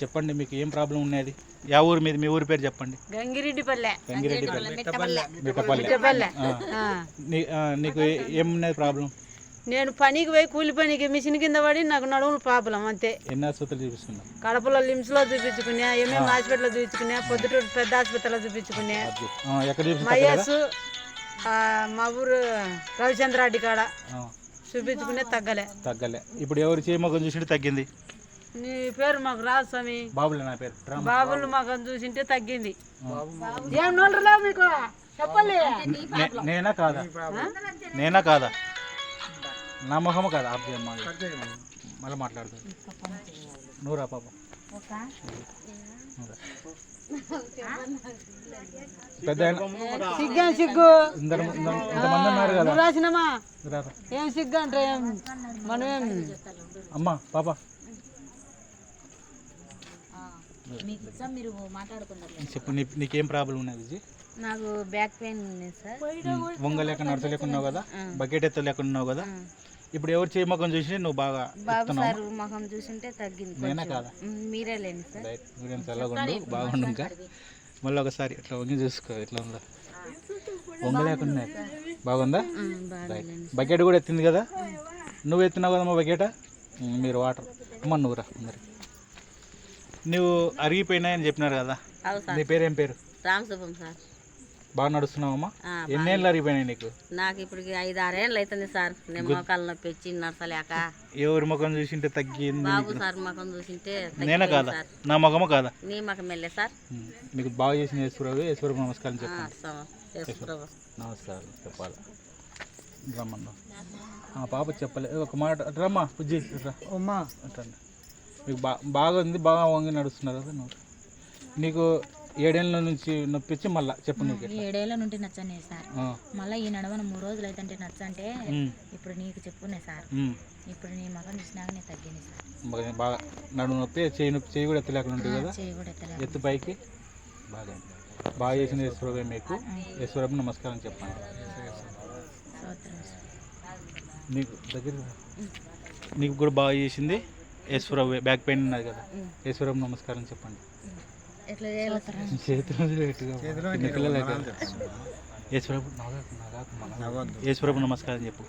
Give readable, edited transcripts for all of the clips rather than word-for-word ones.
చెప్పండి, మీకు ఏం ప్రాబ్లం ఉన్నది? యా ఊరు మీది? మీ ఊరి పేరు చెప్పండి. గంగిరెడ్డిపల్లె. మిట్టపల్లె. నీకు ఏమున్నది ప్రాబ్లం? నేను పనికి పోయి కూలి పనికి మిషన్ కింద పడి నాకు నడుములు ప్రాబ్లం అంతే. ఎన్ని ఆసుపత్రులు చూపిస్తున్నా? కడపలో లిమ్స్లో చూపించుకున్నా, ఎంఎం హాస్పిటల్లో చూపించుకున్నా, పొద్దుటూరు పెద్ద హాస్పిటల్లో చూపించుకున్నా, మహేష్ మా ఊరు రవిచంద్రారెడ్డి కాడ చూపించుకునే తగ్గలే. ఇప్పుడు ఎవరు చేయమగం చూసింటే తగ్గింది? నీ పేరు మాకు రాదు స్వామి. బాబులే నా పేరు. బాబులు మాకు చూసింటే తగ్గింది. ఏం నోళ్ళు మీకు చెప్పాలి. నేనా కాదా? నా మొహము కాదా? మళ్ళీ మాట్లాడుతుంది. నూరా పాప పెద్ద సిగ్గు ఇంతమంది ఉన్నారు కదా, రాసినమా ఏం సిగ్గు అంటే మనమేం. అమ్మా పాప చెప్పు, నీకేం ప్రాబ్లం ఉన్నది? నాకు బ్యాక్ పెయిన్ ఉంది సార్. వంగలేక నడచలేకున్నావు కదా, బకెట్ ఎత్తలేకున్నావు కదా. ఇప్పుడు ఎవరు చేయి ముఖం చూసి నువ్వు బాగా సార్ ముఖం చూసింటే తగ్గింది. నేనా కాదా? మీరే లేండి సార్. మీరేం చల్లగుండు, బాగుండు. ఇంకా మళ్ళీ ఒకసారి ఇట్లా వంగి చూసుకో, ఎట్లా ఉందా? వంగలేకున్నా బాగుందా? బకెట్ కూడా ఎత్తింది కదా, నువ్వు ఎత్తినావు కదమ్మా బకెట. మీరు వాటర్ అమ్మ నువ్వురా. అందరికి నువ్వు అరిగిపోయినాయని చెప్పినారు కదా, నీ పేరేం పేరు? రామసుభం సార్. బాగా నడుస్తున్నావమ్మా? ఎన్నేళ్ళు అరిగిపోయినాయి నీకు? నాకు ఇప్పుడు 5-6 ఏళ్ళు అవుతుంది సార్. నేను మోకాళ్ళ నొప్పి వచ్చి నడచలేక. ఎవరి ముఖం చూసింటే తగ్గింది? బాబు సార్ ముఖం చూసింటే. నేనా కాదా? నా ముఖము కాదా? నీ ముఖం వెళ్ళే సార్. మీకు బాగా చేసిన ఈశ్వరరావు నమస్కారం చెప్పండి. నమస్కారం చెప్పాలి. రమ్మన్నా పాప చెప్పలే ఒక మాట. రమ్మా పుజ్జి అమ్మా అంటండి. మీకు బాగా ఉంది, బాగా వంగి నడుస్తున్నారు కదా నువ్వు. నీకు 7 ఏళ్ళ నుంచి నొప్పించి మళ్ళీ చెప్పు. నీకు 7 ఏళ్ళ నుండి నచ్చనే సార్. మళ్ళీ ఈ నడవన 3 రోజులు అయితే నచ్చంటే ఇప్పుడు నీకు చెప్పునే సార్. ఇప్పుడు నీ మగం చూసినాక నేను తగ్గింది సార్. బాగా నడుము నొప్పి, చేయి కూడా ఎత్తలేకుండా ఉంటుంది కదా. చేయి కూడా ఎత్తలేదు. ఎత్తు పైకి బాగా చేసిన ఈశ్వరరావు మీకు ఈశ్వరరావు నమస్కారం చెప్పండి. నీకు దగ్గర నీకు కూడా బాగా చేసింది ఈశ్వరరావు. బ్యాక్ పెయిన్ ఉన్నది కదా, ఈశ్వరరావు నమస్కారం చెప్పండి. ఈశ్వరరావు నమస్కారం చెప్పు.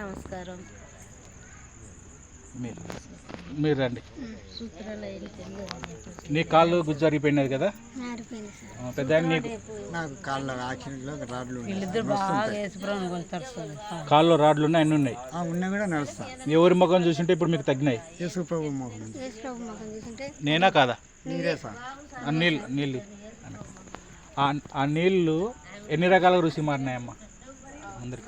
నమస్కారం. మీరు రండి. నీ కాళ్ళు గుజ్జు అరిగిపోయినది కదా పెద్ద. కాళ్ళు రాడ్లు ఉన్నాయి, అన్నీ ఉన్నాయి. ఎవరి ముఖం చూసింటే ఇప్పుడు మీకు తగ్గినాయి? నేనా కాదా? నీళ్ళు ఆ నీళ్ళు ఎన్ని రకాల రుచి మారినాయమ్మా? అందరికి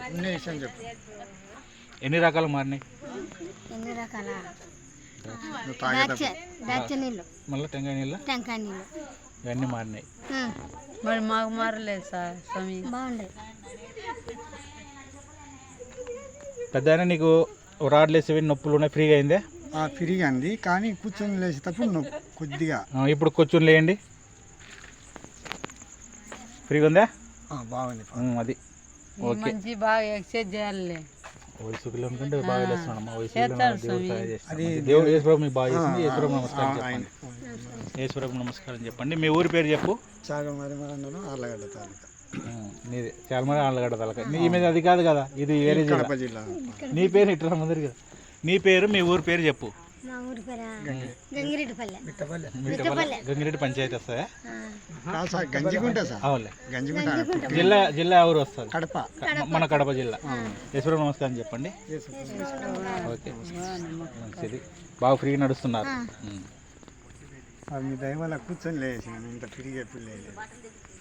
ఎన్ని రకాలు మారినాయి? మళ్ళీ టెంకాయ నీళ్ళు ఇవన్నీ మారినాయి. మరి మాకు మారలేదు సార్. పెద్ద నీకు రాడ్లు వేసేవి నొప్పులు ఉన్నాయి, ఫ్రీగా అయిందే? ఫ్రీగా అంది, కానీ కూర్చొని లేచేటప్పుడు కొద్దిగా. ఇప్పుడు కూర్చొని లేయండి, ఫ్రీగా ఉందా? బాగుంది. అది ఓకే. మంచి బాగా ఎక్సర్సైజ్ చేయాలి. వయసు పిల్లలకంటే బాగా చేస్తున్నాడమ్మా. దేవుడు ఈశ్వరరావు మీకు బాగా చేసింది. ఈశ్వరరావు నమస్కారం చెప్పండి. ఈశ్వరరావు నమస్కారం చెప్పండి. మీ ఊరి పేరు చెప్పు. ఆర్లగడ్డ తాలూకా. నీది చాలామంది ఆళ్ళగడ్డ తాలూకా. నీ మీద అది కాదు కదా, ఇది వేరే జిల్లా. నీ పేరు ఇట్లా ముందరు కదా. నీ పేరు, మీ ఊరి పేరు చెప్పు. గంగిరెడ్డి పంచాయతీ వస్తాయా? జిల్లా ఎవరు వస్తారు? మన కడప జిల్లా. ఈశ్వర నమస్కారం చెప్పండి. ఓకే, మంచిది. బాగా ఫ్రీగా నడుస్తున్నారు. మీ దయ వల్ల కూర్చొని లేచి ఇంత ఫ్రీగా